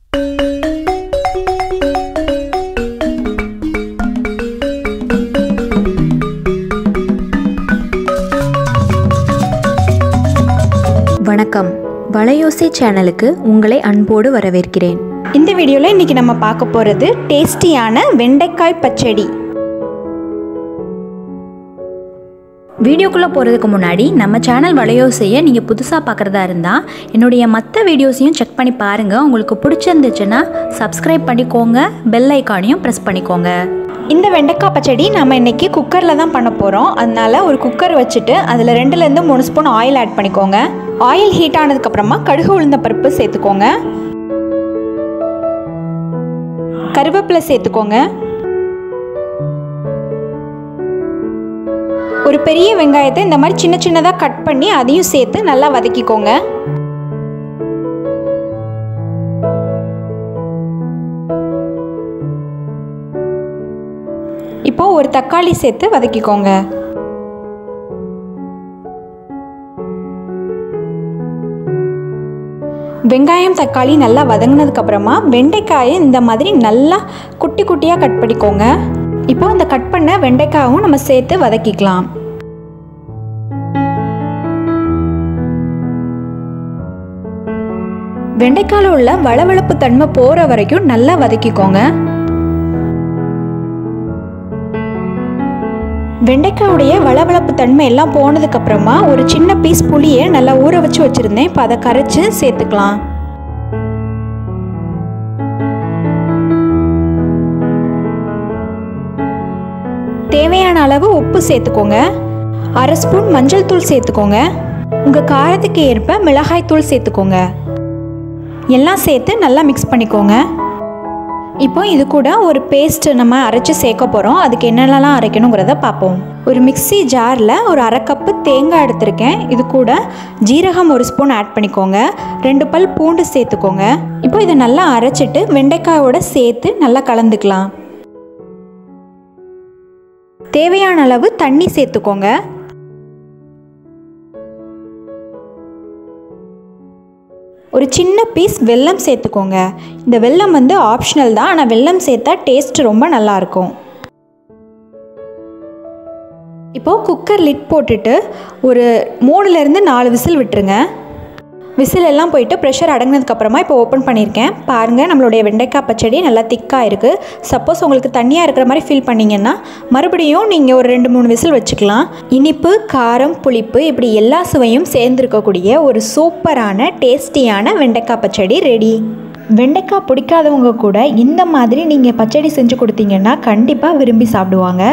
வணக்கம், வலையோசை சேனலுக்கு உங்களை அன்போடு வரவேற்கிறேன். இந்த வீடியோவில் இன்றைக்கி நம்ம பார்க்க போகிறது டேஸ்டியான வெண்டைக்காய் பச்சடி. வீடியோக்குள்ளே போகிறதுக்கு முன்னாடி நம்ம சேனல் வலையோசையை நீங்கள் புதுசாக பார்க்குறதா இருந்தால் என்னுடைய மற்ற வீடியோஸையும் செக் பண்ணி பாருங்கள். உங்களுக்கு பிடிச்சிருந்துச்சுன்னா சப்ஸ்கிரைப் பண்ணிக்கோங்க, பெல் ஐக்கானையும் ப்ரெஸ் பண்ணிக்கோங்க. இந்த வெண்டைக்காய் பச்சடி நம்ம இன்றைக்கி குக்கரில் தான் பண்ண போகிறோம். அதனால் ஒரு குக்கர் வச்சுட்டு அதில் 2-3 ஸ்பூன் ஆயில் ஆட் பண்ணிக்கோங்க. ஆயில் ஹீட் ஆனதுக்கப்புறமா கடுகு உளுந்த பருப்பு சேர்த்துக்கோங்க, கருவேப்பிலை சேர்த்துக்கோங்க, ஒரு பெரிய வெங்காயத்தை இந்த மாதிரி சின்ன சின்னதாக கட் பண்ணி அதையும் சேர்த்து நல்லா வதக்கிக்கோங்க. இப்போ ஒரு தக்காளி சேர்த்து வதக்கிக்கோங்க. வெங்காயம் தக்காளி நல்லா வதங்கினதுக்கப்புறமா வெண்டைக்காயை இந்த மாதிரி நல்லா குட்டி குட்டியாக கட் பண்ணிக்கோங்க. இப்போ இந்த கட் பண்ண வெண்டைக்காயும் நம்ம சேர்த்து வதக்கிக்கலாம். வெண்டைக்காயில் உள்ள வளவளப்பு தன்மை போகிற வரைக்கும் நல்லா வதக்கிக்கோங்க. வெண்டைக்காயுடைய வளவளப்பு தன்மை எல்லாம் போனதுக்கப்புறமா ஒரு சின்ன பீஸ் புளியை நல்லா ஊற வச்சு வச்சுருந்தேன். இப்போ அதை கரைச்சி சேர்த்துக்கலாம். தேவையான அளவு உப்பு சேர்த்துக்கோங்க. 1/2 ஸ்பூன் மஞ்சள் தூள் சேர்த்துக்கோங்க. உங்கள் காரத்துக்கு ஏற்ப மிளகாய் தூள் சேர்த்துக்கோங்க. எல்லாம் சேர்த்து நல்லா மிக்ஸ் பண்ணிக்கோங்க. இப்போ இது கூட ஒரு பேஸ்ட் நம்ம அரைச்சி சேர்க்க போகிறோம். அதுக்கு என்னென்னலாம் அரைக்கணுங்கிறத பார்ப்போம். ஒரு மிக்ஸி ஜாரில் ஒரு 1/2 கப்பு தேங்காய் எடுத்திருக்கேன். இது கூட ஜீரகம் 1 ஸ்பூன் ஆட் பண்ணிக்கோங்க. 2 பல் பூண்டு சேர்த்துக்கோங்க. இப்போ இதை நல்லா அரைச்சிட்டு வெண்டைக்காயோட சேர்த்து நல்லா கலந்துக்கலாம். தேவையான அளவு தண்ணி சேர்த்துக்கோங்க. ஒரு சின்ன பீஸ் வெல்லம் சேர்த்துக்கோங்க. இந்த வெல்லம் ஆப்ஷனல் தான், ஆனால் வெல்லம் சேர்த்தா டேஸ்ட் ரொம்ப நல்லாயிருக்கும். இப்போது குக்கர் லிட் போட்டுட்டு ஒரு 3-4 விசில் விட்டுருங்க. விசில் எல்லாம் போயிட்டு ப்ரெஷர் அடங்கினதுக்கப்புறமா இப்போ ஓப்பன் பண்ணியிருக்கேன். பாருங்கள், நம்மளுடைய வெண்டைக்காய் பச்சடி நல்லா திக்காக இருக்குது. சப்போஸ் உங்களுக்கு தண்ணியாக இருக்கிற மாதிரி ஃபீல் பண்ணிங்கன்னா மறுபடியும் நீங்கள் ஒரு 2-3 விசில் வச்சுக்கலாம். இனிப்பு, காரம், புளிப்பு இப்படி எல்லா சுவையும் சேர்ந்துருக்கக்கூடிய ஒரு சூப்பரான டேஸ்டியான வெண்டைக்காய் பச்சடி ரெடி. வெண்டைக்காய் பிடிக்காதவங்க கூட இந்த மாதிரி நீங்கள் பச்சடி செஞ்சு கொடுத்தீங்கன்னா கண்டிப்பாக விரும்பி சாப்பிடுவாங்க.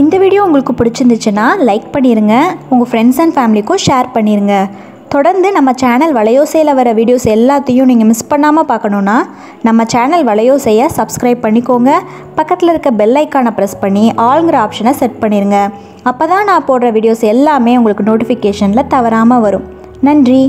இந்த வீடியோ உங்களுக்கு பிடிச்சிருந்துச்சுன்னா லைக் பண்ணிடுங்க, உங்கள் ஃப்ரெண்ட்ஸ் அண்ட் ஃபேமிலிக்கும் ஷேர் பண்ணிடுங்க. தொடர்ந்து நம்ம சேனல் வலையோசையில் வர வீடியோஸ் எல்லாத்தையும் நீங்கள் மிஸ் பண்ணாமல் பார்க்கணுன்னா நம்ம சேனல் வலையோசையை சப்ஸ்கிரைப் பண்ணிக்கோங்க. பக்கத்தில் இருக்க பெல் ஐக்கானை ப்ரெஸ் பண்ணி ஆளுங்கிற ஆப்ஷனை செட் பண்ணிடுங்க. அப்போ தான் நான் போடுற வீடியோஸ் எல்லாமே உங்களுக்கு நோட்டிஃபிகேஷனில் தவறாமல் வரும். நன்றி.